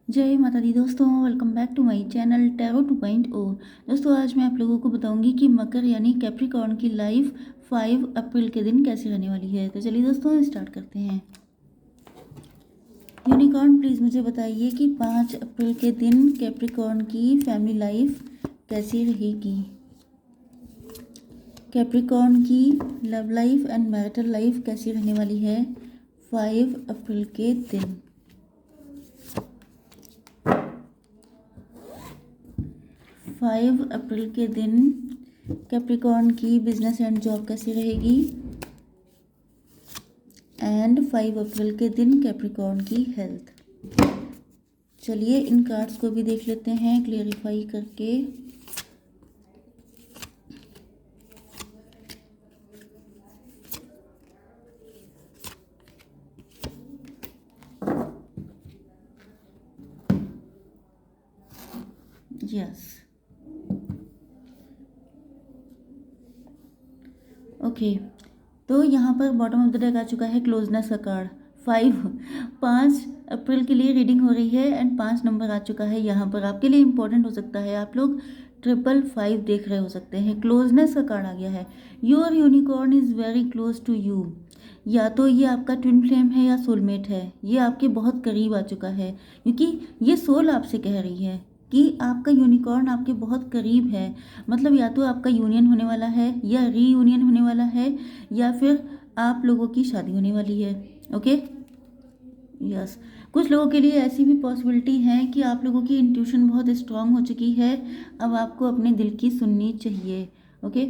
जय माता दी दोस्तों, welcome back to my channel tarot 2.0। दोस्तों आज मैं आप लोगों को बताऊंगी कि मकर यानी कैप्रिकॉर्न की लाइफ 5 अप्रैल के दिन कैसे रहने वाली है। तो चलिए दोस्तों स्टार्ट करते हैं। यूनिकॉर्न प्लीज़ मुझे बताइए कि 5 अप्रैल के दिन कैप्रिकॉर्न की फैमिली लाइफ कैसी रहेगी। कैप्रिकॉर्न की love life and marital life कैसी रहने वाली है 5 अप्रैल के दिन। 5 अप्रैल के दिन कैप्रिकॉर्न की बिजनेस एंड जॉब कैसी रहेगी एंड 5 अप्रैल के दिन कैप्रिकॉर्न की हेल्थ। चलिए इन कार्ड्स को भी देख लेते हैं क्लियरिफाई करके। यस ओके, तो यहाँ पर बॉटम ऑफ द डेक आ चुका है क्लोजनेस का कार्ड 5 अप्रैल के लिए रीडिंग हो रही है एंड 5 नंबर आ चुका है। यहाँ पर आपके लिए इम्पोर्टेंट हो सकता है, आप लोग 555 देख रहे हो सकते हैं। क्लोजनेस का कार्ड आ गया है। Your unicorn is very close to you. या तो ये आपका ट्विन फ्लेम है या सोलमेट है, ये आपके बहुत करीब आ चुका है क्योंकि ये सोल आपसे कह रही है कि आपका यूनिकॉर्न आपके बहुत करीब है। मतलब या तो आपका यूनियन होने वाला है या रीयूनियन होने वाला है या फिर आप लोगों की शादी होने वाली है। ओके यस, कुछ लोगों के लिए ऐसी भी पॉसिबिलिटी है कि आप लोगों की इंट्यूशन बहुत स्ट्रांग हो चुकी है, अब आपको अपने दिल की सुननी चाहिए। ओके,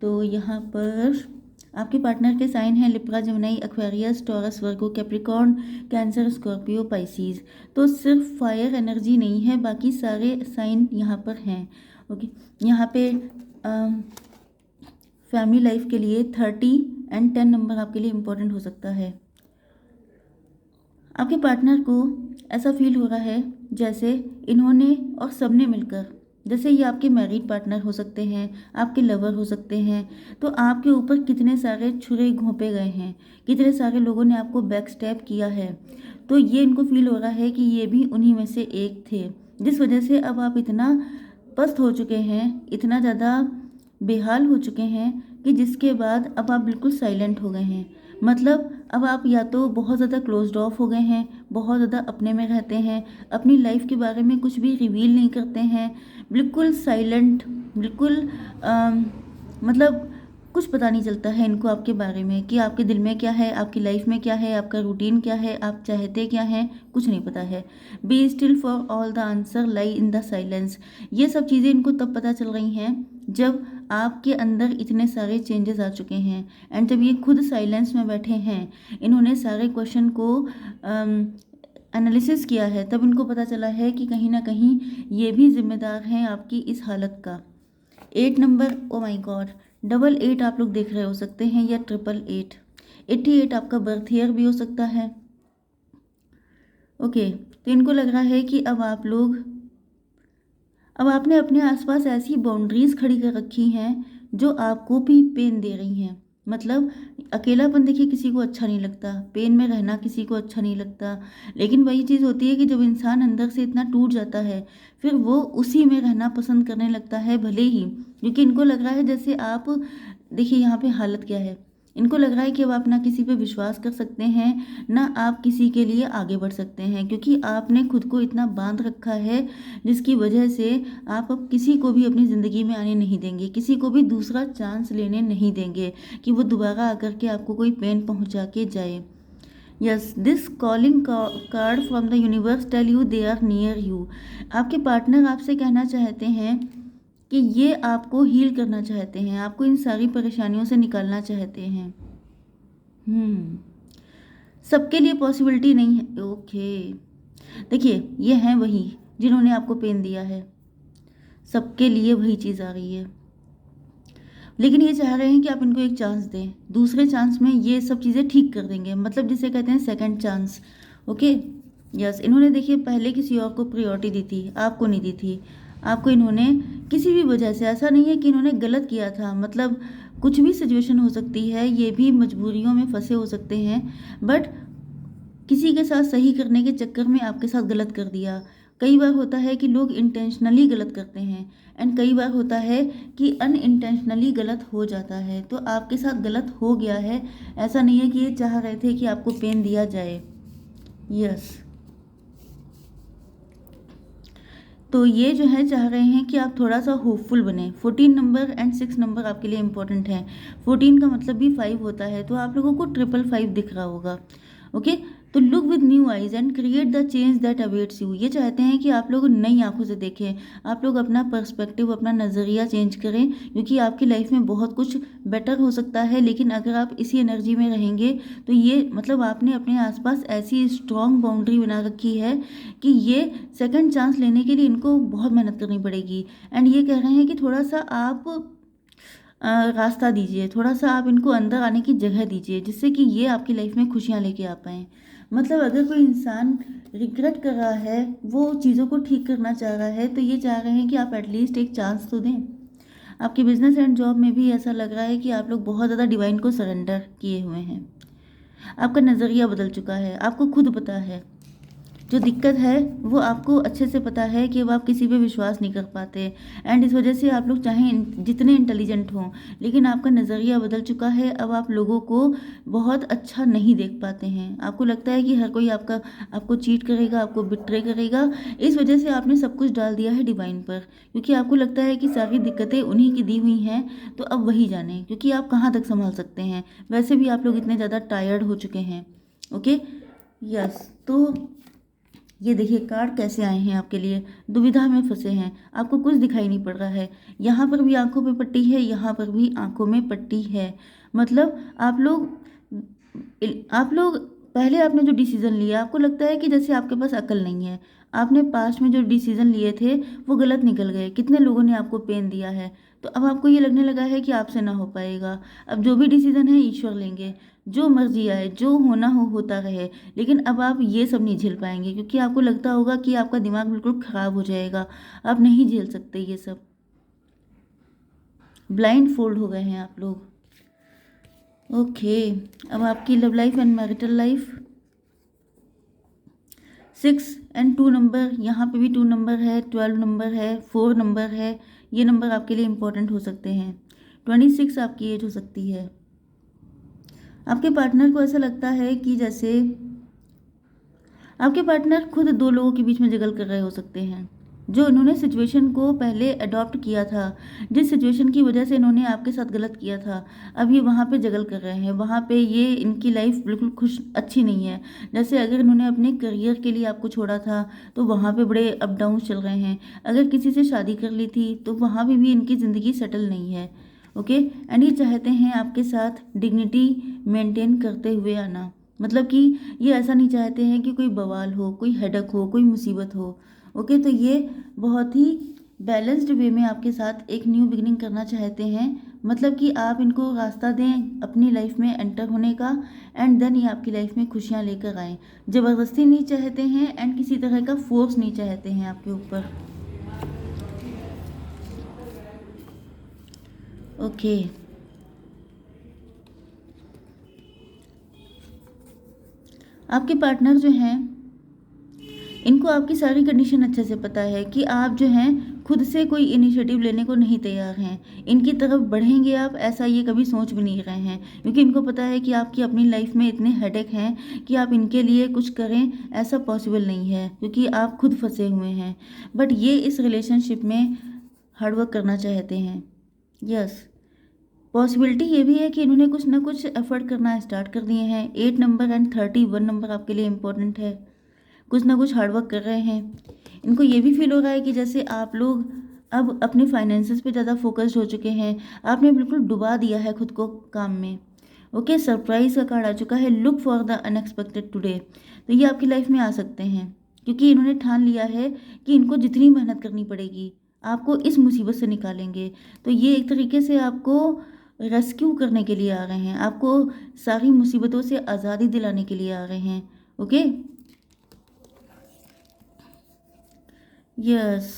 तो यहाँ पर आपके पार्टनर के साइन हैं लिब्रा, जेमिनी, एक्वेरियस, टॉरस, वर्गो, कैप्रिकॉर्न, कैंसर, स्कॉर्पियो, पाइसीज। तो सिर्फ फायर एनर्जी नहीं है, बाकी सारे साइन यहाँ पर हैं। ओके, यहाँ पे फैमिली लाइफ के लिए 30 एंड 10 नंबर आपके लिए इम्पोर्टेंट हो सकता है। आपके पार्टनर को ऐसा फील हो रहा है जैसे इन्होंने और सबने मिलकर, जैसे ये आपके मैरिड पार्टनर हो सकते हैं, आपके लवर हो सकते हैं, तो आपके ऊपर कितने सारे छुरे घोंपे गए हैं, कितने सारे लोगों ने आपको बैक स्टैप किया है। तो ये इनको फील हो रहा है कि ये भी उन्हीं में से एक थे, जिस वजह से अब आप इतना पस्त हो चुके हैं, इतना ज़्यादा बेहाल हो चुके हैं कि जिसके बाद अब आप बिल्कुल साइलेंट हो गए हैं। मतलब अब आप या तो बहुत ज़्यादा क्लोज्ड ऑफ हो गए हैं, बहुत ज़्यादा अपने में रहते हैं, अपनी लाइफ के बारे में कुछ भी रिवील नहीं करते हैं, बिल्कुल साइलेंट, बिल्कुल मतलब कुछ पता नहीं चलता है इनको आपके बारे में कि आपके दिल में क्या है, आपकी लाइफ में क्या है, आपका रूटीन क्या है, आप चाहते क्या हैं, कुछ नहीं पता है। Be still for all the answer lie in the silence. ये सब चीज़ें इनको तब पता चल रही हैं जब आपके अंदर इतने सारे चेंजेस आ चुके हैं एंड जब ये खुद साइलेंस में बैठे हैं, इन्होंने सारे क्वेश्चन को एनालिसिस किया है, तब इनको पता चला है कि कहीं ना कहीं ये भी जिम्मेदार हैं आपकी इस हालत का। 8 नंबर, ओ माय गॉड, 88 आप लोग देख रहे हो सकते हैं या 888। 88 आपका बर्थ ईयर भी हो सकता है। ओके, तो इनको लग रहा है कि अब आपने अपने आसपास ऐसी बाउंड्रीज खड़ी कर रखी हैं जो आपको भी पेन दे रही हैं। मतलब अकेलापन देखिए किसी को अच्छा नहीं लगता, पेन में रहना किसी को अच्छा नहीं लगता, लेकिन वही चीज़ होती है कि जब इंसान अंदर से इतना टूट जाता है फिर वो उसी में रहना पसंद करने लगता है भले ही, क्योंकि इनको लग रहा है जैसे आप देखिए यहाँ पे हालत क्या है, इनको लग रहा है कि अब आप ना किसी पे विश्वास कर सकते हैं ना आप किसी के लिए आगे बढ़ सकते हैं, क्योंकि आपने खुद को इतना बांध रखा है जिसकी वजह से आप अब किसी को भी अपनी ज़िंदगी में आने नहीं देंगे, किसी को भी दूसरा चांस लेने नहीं देंगे कि वो दोबारा आकर के आपको कोई पेन पहुंचा के जाए। Yes, this calling card from the universe tell you they are near you. आपके पार्टनर आपसे कहना चाहते हैं कि ये आपको हील करना चाहते हैं, आपको इन सारी परेशानियों से निकालना चाहते हैं। सबके लिए पॉसिबिलिटी नहीं है। ओके, देखिए ये हैं वही जिन्होंने आपको पेन दिया है, सबके लिए वही चीज़ आ रही है, लेकिन ये चाह रहे हैं कि आप इनको एक चांस दें, दूसरे चांस में ये सब चीज़ें ठीक कर देंगे, मतलब जिसे कहते हैं सेकंड चांस। ओके यस, इन्होंने देखिए पहले किसी और को प्रायोरिटी दी थी, आपको नहीं दी थी। आपको इन्होंने किसी भी वजह से, ऐसा नहीं है कि इन्होंने गलत किया था, मतलब कुछ भी सिचुएशन हो सकती है, ये भी मजबूरियों में फंसे हो सकते हैं, बट किसी के साथ सही करने के चक्कर में आपके साथ गलत कर दिया। कई बार होता है कि लोग इंटेंशनली गलत करते हैं एंड कई बार होता है कि अनइंटेंशनली गलत हो जाता है। तो आपके साथ गलत हो गया है, ऐसा नहीं है कि ये चाह रहे थे कि आपको पेन दिया जाए। यस, तो ये जो है चाह रहे हैं कि आप थोड़ा सा होपफुल बने। 14 नंबर एंड 6 नंबर आपके लिए इंपॉर्टेंट है। 14 का मतलब भी 5 होता है, तो आप लोगों को 555 दिख रहा होगा। ओके, तो look with new eyes and create the change that awaits you. ये चाहते हैं कि आप लोग नई आंखों से देखें, आप लोग अपना पर्सपेक्टिव, अपना नज़रिया चेंज करें, क्योंकि आपकी लाइफ में बहुत कुछ बेटर हो सकता है। लेकिन अगर आप इसी एनर्जी में रहेंगे तो ये मतलब आपने अपने आसपास ऐसी स्ट्रॉन्ग बाउंड्री बना रखी है कि ये सेकंड चांस लेने के लिए इनको बहुत मेहनत करनी पड़ेगी। एंड ये कह रहे हैं कि थोड़ा सा आप रास्ता दीजिए, थोड़ा सा आप इनको अंदर आने की जगह दीजिए, जिससे कि ये आपकी लाइफ में खुशियाँ लेके आ पाएँ। मतलब अगर कोई इंसान रिग्रेट कर रहा है, वो चीज़ों को ठीक करना चाह रहा है, तो ये चाह रहे हैं कि आप एटलीस्ट एक चांस तो दें। आपके बिजनेस एंड जॉब में भी ऐसा लग रहा है कि आप लोग बहुत ज़्यादा डिवाइन को सरेंडर किए हुए हैं। आपका नज़रिया बदल चुका है, आपको खुद पता है जो दिक्कत है वो आपको अच्छे से पता है कि अब आप किसी पे विश्वास नहीं कर पाते। एंड इस वजह से आप लोग चाहें जितने इंटेलिजेंट हों, लेकिन आपका नज़रिया बदल चुका है। अब आप लोगों को बहुत अच्छा नहीं देख पाते हैं, आपको लगता है कि हर कोई आपको चीट करेगा, आपको बिट्रे करेगा। इस वजह से आपने सब कुछ डाल दिया है डिवाइन पर, क्योंकि आपको लगता है कि सारी दिक्कतें उन्हीं की दी हुई हैं। तो अब वही जाने, क्योंकि आप कहाँ तक संभाल सकते हैं। वैसे भी आप लोग इतने ज़्यादा टायर्ड हो चुके हैं। ओके, यस, तो ये देखिए कार्ड कैसे आए हैं आपके लिए। दुविधा में फंसे हैं, आपको कुछ दिखाई नहीं पड़ रहा है। यहाँ पर भी आंखों पे पट्टी है, यहाँ पर भी आंखों में पट्टी है। मतलब आप लोग पहले आपने जो डिसीजन लिया, आपको लगता है कि जैसे आपके पास अकल नहीं है। आपने पास्ट में जो डिसीजन लिए थे वो गलत निकल गए, कितने लोगों ने आपको पेन दिया है। तो अब आपको ये लगने लगा है कि आपसे ना हो पाएगा। अब जो भी डिसीजन है ईश्वर लेंगे, जो मर्जी आए, जो होना हो होता रहे। लेकिन अब आप ये सब नहीं झेल पाएंगे, क्योंकि आपको लगता होगा कि आपका दिमाग बिल्कुल ख़राब हो जाएगा। आप नहीं झेल सकते ये सब, ब्लाइंड फोल्ड हो गए हैं आप लोग। ओके, अब आपकी love life and marital life. 6 and 2 number, यहाँ पे भी 2 नंबर है, 12 नंबर है, 4 नंबर है। ये नंबर आपके लिए इंपॉर्टेंट हो सकते हैं। 26 आपकी एज हो सकती है। आपके पार्टनर को ऐसा लगता है कि जैसे आपके पार्टनर खुद 2 लोगों के बीच में जगल कर रहे हो सकते हैं। जो इन्होंने सिचुएशन को पहले अडॉप्ट किया था, जिस सिचुएशन की वजह से इन्होंने आपके साथ गलत किया था, अब ये वहाँ पे जगल कर रहे हैं। वहाँ पे ये इनकी लाइफ बिल्कुल अच्छी नहीं है। जैसे अगर इन्होंने अपने करियर के लिए आपको छोड़ा था तो वहाँ पे बड़े अप डाउन चल रहे हैं। अगर किसी से शादी कर ली थी तो वहाँ पे भी इनकी ज़िंदगी सेटल नहीं है। ओके, एंड ये चाहते हैं आपके साथ डिग्निटी मेंटेन करते हुए आना। मतलब कि ये ऐसा नहीं चाहते हैं कि कोई बवाल हो, कोई हेडक हो, कोई मुसीबत हो। ओके, तो ये बहुत ही बैलेंस्ड वे में आपके साथ एक न्यू बिगिनिंग करना चाहते हैं। मतलब कि आप इनको रास्ता दें अपनी लाइफ में एंटर होने का, एंड देन ये आपकी लाइफ में खुशियाँ लेकर आएँ। ज़बरदस्ती नहीं चाहते हैं एंड किसी तरह का फोर्स नहीं चाहते हैं आपके ऊपर। ओके, आपके पार्टनर जो हैं, इनको आपकी सारी कंडीशन अच्छे से पता है कि आप जो हैं खुद से कोई इनिशिएटिव लेने को नहीं तैयार हैं। इनकी तरफ बढ़ेंगे आप, ऐसा ये कभी सोच भी नहीं रहे हैं, क्योंकि इनको पता है कि आपकी अपनी लाइफ में इतने हेडेक हैं कि आप इनके लिए कुछ करें ऐसा पॉसिबल नहीं है, क्योंकि आप खुद फंसे हुए हैं। बट ये इस रिलेशनशिप में हार्डवर्क करना चाहते हैं। यस, पॉसिबिलिटी ये भी है कि इन्होंने कुछ ना कुछ एफर्ट करना स्टार्ट कर दिए हैं। 8 नंबर एंड 31 नंबर आपके लिए इंपॉर्टेंट है। कुछ ना कुछ हार्डवर्क कर रहे हैं। इनको ये भी फील हो रहा है कि जैसे आप लोग अब अपने फाइनेंसेस पे ज़्यादा फोकस्ड हो चुके हैं। आपने बिल्कुल डुबा दिया है खुद को काम में। ओके, सरप्राइज का कार्ड आ चुका है, look for the unexpected today. तो ये आपकी लाइफ में आ सकते हैं, क्योंकि इन्होंने ठान लिया है कि इनको जितनी मेहनत करनी पड़ेगी आपको इस मुसीबत से निकालेंगे। तो ये एक तरीके से आपको रेस्क्यू करने के लिए आ रहे हैं, आपको सारी मुसीबतों से आज़ादी दिलाने के लिए आ रहे हैं। ओके, यस,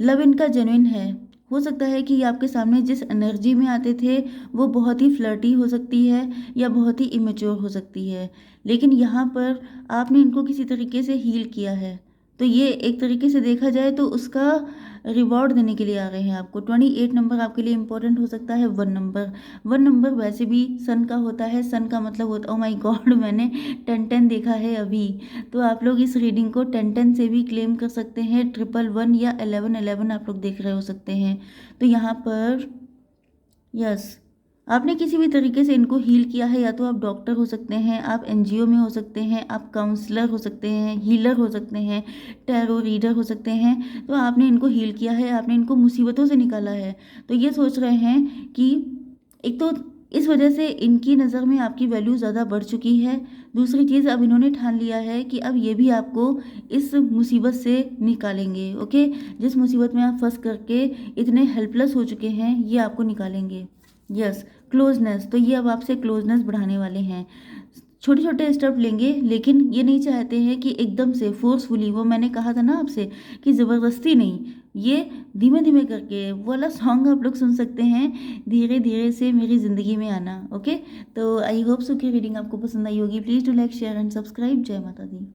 लव इनका जेन्युइन है। हो सकता है कि ये आपके सामने जिस एनर्जी में आते थे वो बहुत ही फ्लर्टी हो सकती है या बहुत ही इमेच्योर हो सकती है, लेकिन यहाँ पर आपने इनको किसी तरीके से हील किया है। तो ये एक तरीके से देखा जाए तो उसका रिवॉर्ड देने के लिए आ रहे हैं आपको। 28 नंबर आपके लिए इंपॉर्टेंट हो सकता है। 1 नंबर वैसे भी सन का होता है। सन का मतलब होता, ओ माय गॉड, मैंने 10-10 देखा है अभी। तो आप लोग इस रीडिंग को 10-10 से भी क्लेम कर सकते हैं। 111 या 11-11 आप लोग देख रहे हो सकते हैं। तो यहाँ पर यस, आपने किसी भी तरीके से इनको हील किया है। या तो आप डॉक्टर हो सकते हैं, आप एनजीओ में हो सकते हैं, आप काउंसलर हो सकते हैं, हीलर हो सकते हैं, टैरो रीडर हो सकते हैं। तो आपने इनको हील किया है, आपने इनको मुसीबतों से निकाला है। तो ये सोच रहे हैं कि एक तो इस वजह से इनकी नज़र में आपकी वैल्यू ज़्यादा बढ़ चुकी है। दूसरी चीज़, अब इन्होंने ठान लिया है कि अब ये भी आपको इस मुसीबत से निकालेंगे। ओके, जिस मुसीबत में आप फंस करके इतने हेल्पलेस हो चुके हैं, ये आपको निकालेंगे। यस, क्लोजनेस, तो ये अब आपसे क्लोजनेस बढ़ाने वाले हैं। छोटे छोटे स्टेप लेंगे, लेकिन ये नहीं चाहते हैं कि एकदम से फोर्सफुली, वो मैंने कहा था ना आपसे कि ज़बरदस्ती नहीं, ये धीमे धीमे करके वो वाला सॉन्ग आप लोग सुन सकते हैं, धीरे धीरे से मेरी ज़िंदगी में आना। ओके, तो आई होप सो कि रीडिंग आपको पसंद आई होगी। Please do like, share and subscribe. जय माता दी।